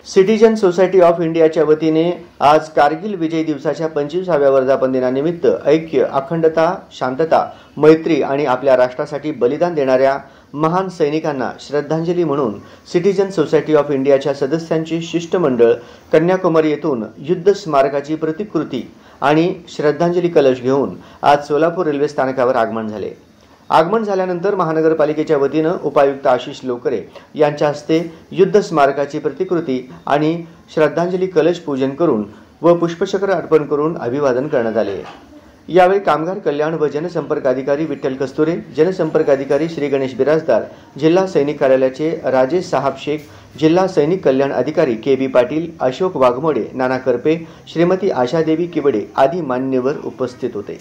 Citizen society of इंडियाच्या वतीने आज कारगिल विजय दिवसाच्या 25व्या वर्धापन दिनानिमित्त ऐक्य, अखंडता, शांतता, मैत्री आणि आपल्या राष्ट्रासाठी बलिदान देणाऱ्या महान सैनिकांना श्रद्धांजली म्हणून सिटीजन सोसायटी ऑफ इंडियाच्या सदस्यांचे शिष्टमंडळ कन्याकुमारी येथून युद्ध स्मारकाची प्रतिकृती आणि श्रद्धांजली कलश घेऊन आज सोलापूर रेल्वे स्थानकावर आगमन झाले। आगमन झाल्यानंतर महानगरपालिकेच्या वतीने उपायुक्त आशिष लोकरे यांच्या हस्ते युद्ध स्मारकाची प्रतिकृती आणि श्रद्धांजली कलश पूजन करून व पुष्पचक्र अर्पण करून अभिवादन करण्यात आले। यावेळी कामगार कल्याण व जनसंपर्क अधिकारी विठ्ठल कस्तुरे, जनसंपर्क अधिकारी श्री गणेश बिराजदार, जिल्हा सैनिक कार्यालयाचे राजेश साहब शेख, जिल्हा सैनिक कल्याण अधिकारी के.बी. पाटील, अशोक वाघमोडे, नाना करपे, श्रीमती आशादेवी किवडे आदी मान्यवर उपस्थित होते।